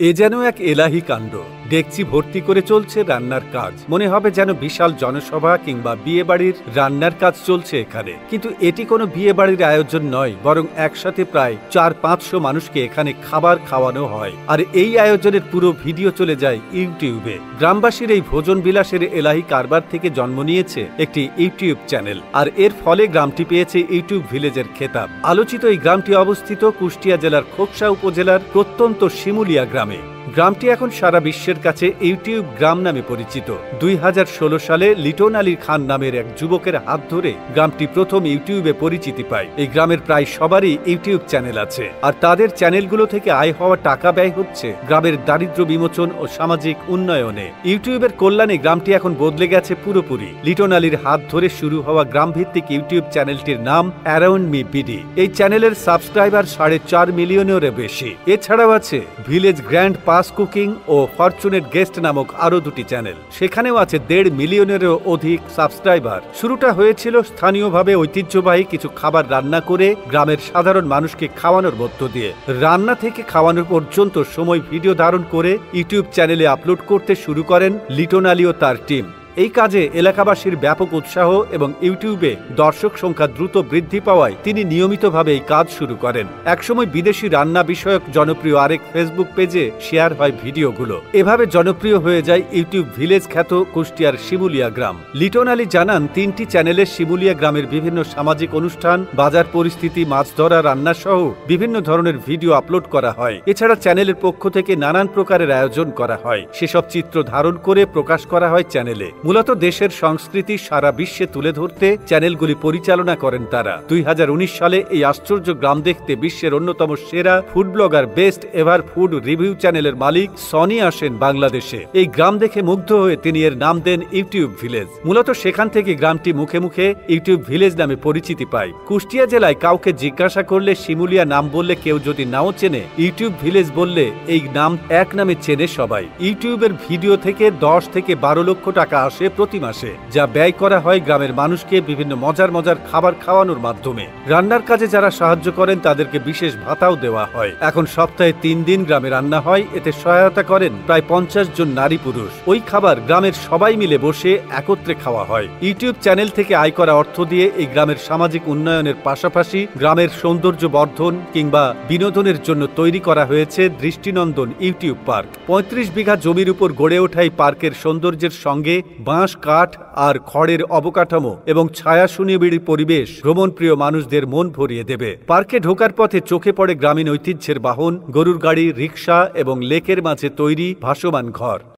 এ যেন এক এলাহি কাণ্ড। ডেকচি ভর্তি করে চলছে রান্নার কাজ, মনে হবে যেন বিশাল জনসভা কিংবা বিয়ে বাড়ির রান্নার কাজ চলছে এখানে। কিন্তু এটি কোনো বিয়ে বাড়ির আয়োজন নয়, বরং একসাথে প্রায় 400-500 মানুষকে এখানে খাবার খাওয়ানো হয়। আর এই আয়োজনের পুরো ভিডিও চলে যায় ইউটিউবে। গ্রামবাসীর এই ভোজন বিলাসের এলাহি কারবার থেকে জন্ম নিয়েছে একটি ইউটিউব চ্যানেল, আর এর ফলে গ্রামটি পেয়েছে ইউটিউব ভিলেজের খেতাব। আলোচিত এই গ্রামটি অবস্থিত কুষ্টিয়া জেলার খোকসা উপজেলার প্রত্যন্ত শিমুলিয়া গ্রামে। গ্রামটি এখন সারা বিশ্বের কাছে ইউটিউব গ্রাম নামে পরিচিত। 2016 সালে লিটন আলী খান নামের এক যুবকের হাত ধরে গ্রামটি প্রথম ইউটিউবে পরিচিতি পায়। এই গ্রামের প্রায় সবারই ইউটিউব চ্যানেল আছে, আর তাদের চ্যানেলগুলো থেকে আয় হওয়া টাকা ব্যয় হচ্ছে গ্রামের দারিদ্র বিমোচন ও সামাজিক উন্নয়নে। ইউটিউবের কল্যাণে গ্রামটি এখন বদলে গেছে পুরোপুরি। লিটন আলীর হাত ধরে শুরু হওয়া গ্রামভিত্তিক ইউটিউব চ্যানেলটির নাম অ্যারাউন্ড মি বিডি। এই চ্যানেলের সাবস্ক্রাইবার 4.5 মিলিয়নেরও বেশি। এছাড়াও আছে ভিলেজ গ্র্যান্ড পাস কুকিং ও ফরচুনেট গেস্ট নামক আরো দুটি চ্যানেল, সেখানেও আছে 1.5 মিলিয়নেরও অধিক সাবস্ক্রাইবার। শুরুটা হয়েছিল স্থানীয়ভাবে ঐতিহ্যবাহী কিছু খাবার রান্না করে গ্রামের সাধারণ মানুষকে খাওয়ানোর মধ্য দিয়ে। রান্না থেকে খাওয়ানোর পর্যন্ত সময় ভিডিও ধারণ করে ইউটিউব চ্যানেলে আপলোড করতে শুরু করেন লিটন আলী ও তার টিম। এই কাজে এলাকাবাসীর ব্যাপক উৎসাহ এবং ইউটিউবে দর্শক সংখ্যা দ্রুত বৃদ্ধি পাওয়ায় তিনি নিয়মিতভাবে এই কাজ শুরু করেন। একসময় বিদেশি রান্না বিষয়ক জনপ্রিয় আরেক ফেসবুক পেজে শেয়ার হয় ভিডিওগুলো। এভাবে জনপ্রিয় হয়ে যায় ইউটিউব ভিলেজ খ্যাত কুষ্টিয়ার শিমুলিয়া গ্রাম। লিটন আলী জানান, 3টি চ্যানেলে শিমুলিয়া গ্রামের বিভিন্ন সামাজিক অনুষ্ঠান, বাজার পরিস্থিতি, মাছ ধরা, রান্না সহ বিভিন্ন ধরনের ভিডিও আপলোড করা হয়। এছাড়া চ্যানেলের পক্ষ থেকে নানান প্রকারের আয়োজন করা হয়, সেসব চিত্র ধারণ করে প্রকাশ করা হয় চ্যানেলে। মূলত দেশের সংস্কৃতি সারা বিশ্বে তুলে ধরতে চ্যানেলগুলি পরিচালনা করেন তারা। 2019 সালে এই আশ্চর্য গ্রাম দেখতে বিশ্বের অন্যতম সেরা food blogger best ever food review চ্যানেলের মালিক সনি আসেন বাংলাদেশে। এই গ্রাম দেখে মুগ্ধ হয়ে তিনি এর নাম দেন ইউটিউব ভিলেজ। মূলত সেখান থেকে গ্রামটি মুখে মুখে ইউটিউব ভিলেজ নামে পরিচিতি পায়। কুষ্টিয়া জেলায় কাউকে জিজ্ঞাসা করলে শিমুলিয়া নাম বললে কেউ যদি নাও চেনে, ইউটিউব ভিলেজ বললে এই নাম এক নামে চেনে সবাই। ইউটিউবের ভিডিও থেকে 10 থেকে 12 লক্ষ টাকা আসে প্রতি মাসে, যা ব্যয় করা হয় গ্রামের মানুষকে বিভিন্ন মজার খাবার খাওয়ানোর মাধ্যমে। রান্নার কাজে যারা সাহায্য করেন তাদেরকে বিশেষ ভাতাও দেওয়া হয়। এখন সপ্তাহে 3 দিন গ্রামে রান্না হয়, এতে সহায়তা করেন প্রায় 50 জন নারী পুরুষ। ওই খাবার গ্রামের সবাই মিলে বসে একত্রে খাওয়া হয়। ইউটিউব চ্যানেল থেকে আয় করা অর্থ দিয়ে এই গ্রামের সামাজিক উন্নয়নের পাশাপাশি গ্রামের সৌন্দর্য বর্ধন কিংবা বিনোদনের জন্য তৈরি করা হয়েছে দৃষ্টিনন্দন ইউটিউব পার্ক। 35 বিঘা জমির উপর গড়ে ওঠা এই পার্কের সৌন্দর্যের সঙ্গে বাঁশ, কাঠ আর খড়ের অবকাঠামো এবং ছায়া সুনিবিড় পরিবেশ ভ্রমণপ্রিয় মানুষদের মন ভরিয়ে দেবে। পার্কে ঢোকার পথে চোখে পড়ে গ্রামীণ ঐতিহ্যের বাহন, গরুর গাড়ি, রিক্সা এবং লেকের মাঝে তৈরি ভাসমান ঘর।